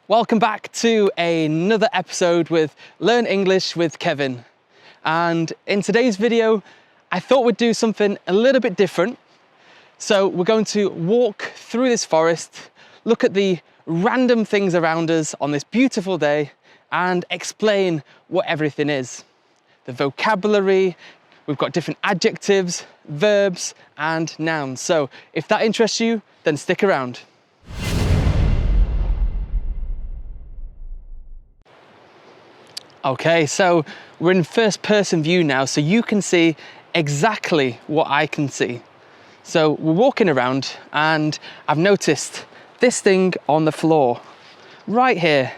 Welcome back to another episode with Learn English with Kevin. And in today's video, I thought we'd do something a little bit different. So we're going to walk through this forest, look at the random things around us on this beautiful day, and explain what everything is. The vocabulary, we've got different adjectives, verbs, and nouns. So if that interests you, then stick around. Okay, so we're in first person view now, so you can see exactly what I can see. So we're walking around and I've noticed this thing on the floor, right here.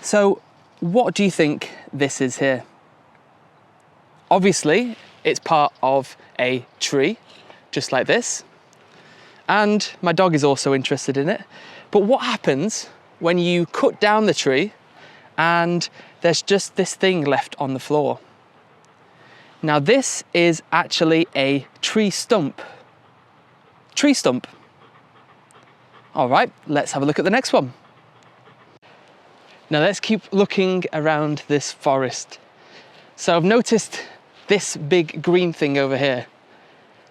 So what do you think this is here? Obviously, it's part of a tree, just like this. And my dog is also interested in it. But what happens when you cut down the tree and there's just this thing left on the floor? Now this is actually a tree stump. Tree stump. All right, let's have a look at the next one. Now let's keep looking around this forest. So I've noticed this big green thing over here.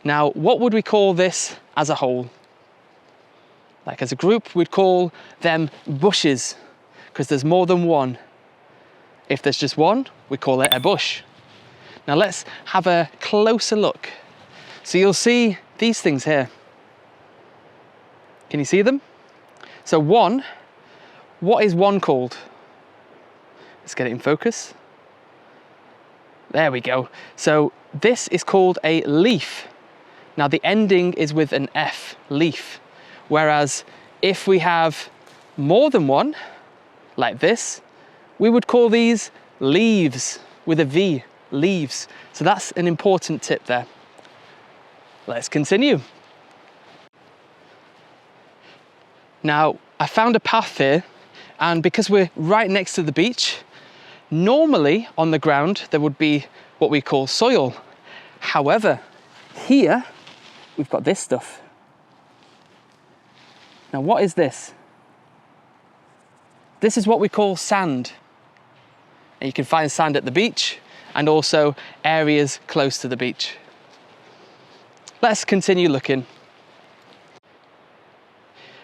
Now, what would we call this as a whole? Like as a group, we'd call them bushes, because there's more than one. If there's just one, we call it a bush. Now let's have a closer look. So you'll see these things here. Can you see them? So one, what is one called? Let's get it in focus. There we go. So this is called a leaf. Now the ending is with an F, leaf. Whereas if we have more than one, like this, we would call these leaves with a V, leaves. So that's an important tip there. Let's continue. Now, I found a path here, and because we're right next to the beach, normally on the ground there would be what we call soil. However, here we've got this stuff. Now, what is this? This is what we call sand. And you can find sand at the beach and also areas close to the beach. Let's continue looking.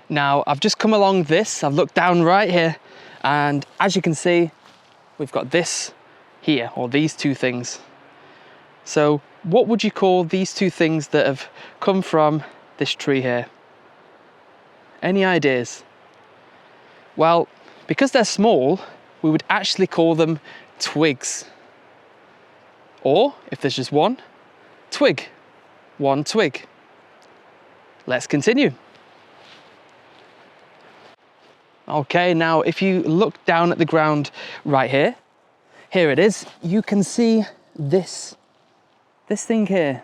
Now, I've just come along this, I've looked down right here, and as you can see, we've got this here, or these two things. So what would you call these two things that have come from this tree here? Any ideas? Well, because they're small, we would actually call them twigs. Or, if there's just one, twig. One twig. Let's continue. Okay, now if you look down at the ground right here, here it is, you can see this thing here.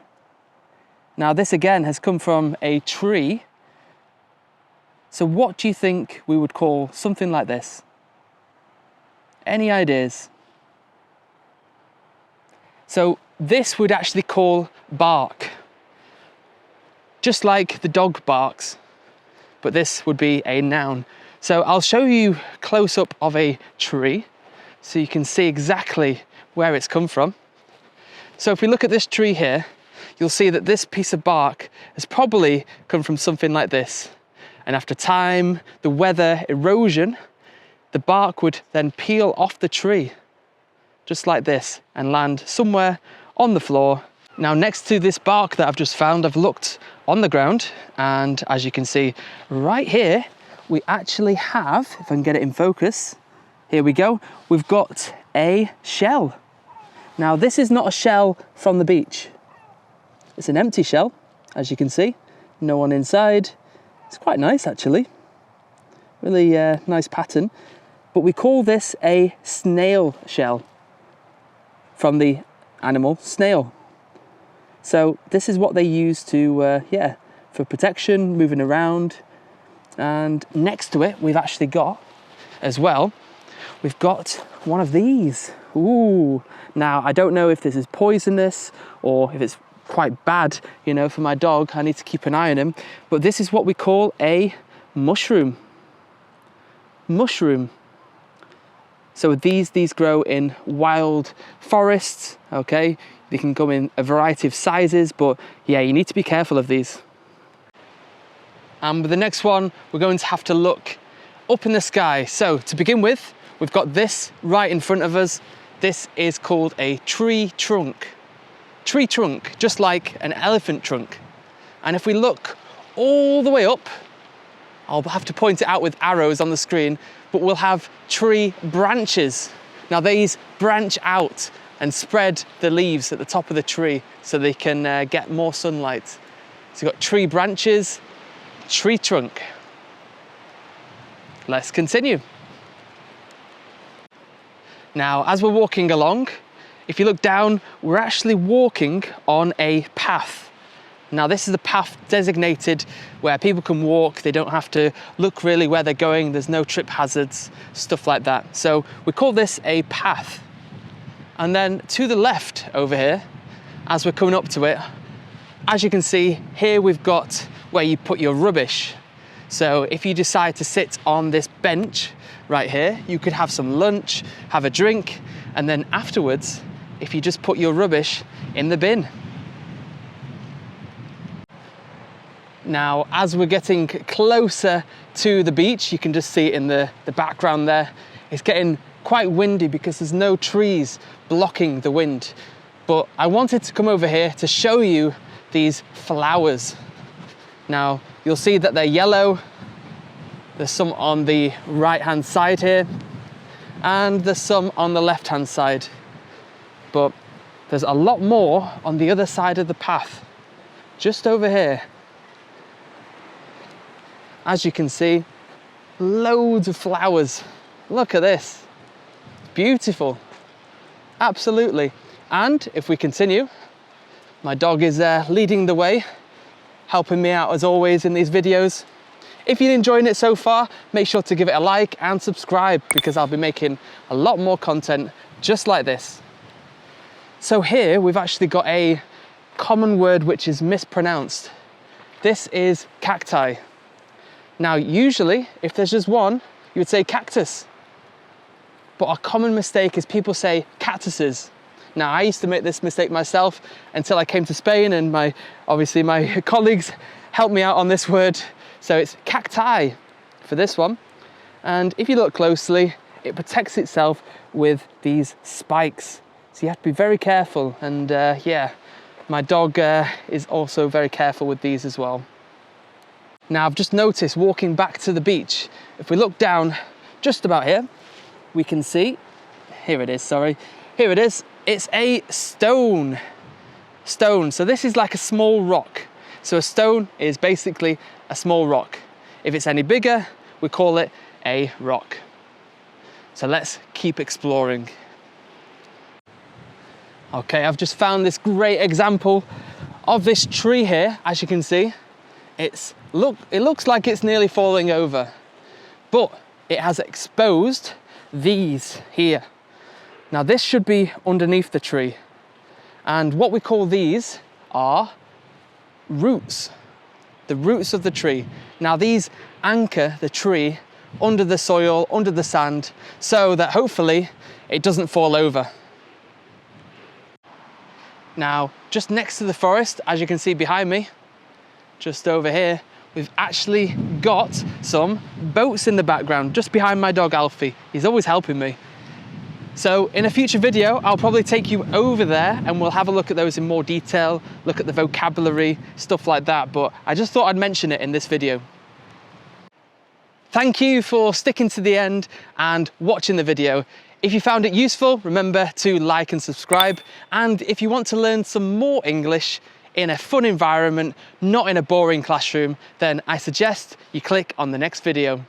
Now this again has come from a tree. So what do you think we would call something like this? Any ideas? So this would actually call bark. Just like the dog barks, but this would be a noun. So I'll show you close up of a tree so you can see exactly where it's come from. So if we look at this tree here, you'll see that this piece of bark has probably come from something like this. And after time, the weather, erosion, the bark would then peel off the tree, just like this, and land somewhere on the floor. Now, next to this bark that I've just found, I've looked on the ground, and as you can see right here, we actually have, if I can get it in focus, here we go, we've got a shell. Now, this is not a shell from the beach. It's an empty shell, as you can see, no one inside. It's quite nice, actually. Really nice pattern. But we call this a snail shell from the animal snail. So this is what they use to, for protection, moving around. And next to it, we've actually got, as well, we've got one of these. Ooh. Now, I don't know if this is poisonous or if it's quite bad, you know, for my dog. I need to keep an eye on him. But this is what we call a mushroom. mushroom. So these grow in wild forests, okay? They can come in a variety of sizes, but yeah, you need to be careful of these. And with the next one, we're going to have to look up in the sky. So to begin with, we've got this right in front of us. This is called a tree trunk. Tree trunk, just like an elephant trunk. And if we look all the way up, I'll have to point it out with arrows on the screen, but we'll have tree branches. Now these branch out and spread the leaves at the top of the tree so they can get more sunlight. So you've got tree branches, tree trunk. Let's continue. Now, as we're walking along, if you look down, we're actually walking on a path. Now, this is a path designated where people can walk. They don't have to look really where they're going. There's no trip hazards, stuff like that. So we call this a path. And then to the left over here, as we're coming up to it, as you can see, here we've got where you put your rubbish. So if you decide to sit on this bench right here, you could have some lunch, have a drink, and then afterwards, if you just put your rubbish in the bin. Now, as we're getting closer to the beach, you can just see it in the background there, it's getting quite windy because there's no trees blocking the wind. But I wanted to come over here to show you these flowers. Now, you'll see that they're yellow. There's some on the right-hand side here, and there's some on the left-hand side. But there's a lot more on the other side of the path, just over here. As you can see, loads of flowers. Look at this. Beautiful. Absolutely. And if we continue, my dog is leading the way, helping me out as always in these videos. If you're enjoying it so far, make sure to give it a like and subscribe because I'll be making a lot more content just like this. So here we've actually got a common word which is mispronounced. This is cacti. Now, usually, if there's just one, you would say cactus. But a common mistake is people say cactuses. Now, I used to make this mistake myself until I came to Spain, and obviously my colleagues helped me out on this word. So it's cacti for this one. And if you look closely, it protects itself with these spikes. So you have to be very careful. And yeah, my dog is also very careful with these as well. Now, I've just noticed walking back to the beach, if we look down just about here, we can see, here it is, sorry, here it is, it's a stone. So this is like a small rock. So a stone is basically a small rock. If it's any bigger, we call it a rock. So let's keep exploring. Okay, I've just found this great example of this tree here, as you can see. It looks like it's nearly falling over, but it has exposed these here. Now this should be underneath the tree, and what we call these are roots, the roots of the tree. Now these anchor the tree under the soil, under the sand, so that hopefully it doesn't fall over. Now, just next to the forest, as you can see behind me, just over here, we've actually got some boats in the background, just behind my dog Alfie. He's always helping me. So in a future video, I'll probably take you over there and we'll have a look at those in more detail, look at the vocabulary, stuff like that. But I just thought I'd mention it in this video. Thank you for sticking to the end and watching the video. If you found it useful, remember to like and subscribe. And if you want to learn some more English in a fun environment, not in a boring classroom, then I suggest you click on the next video.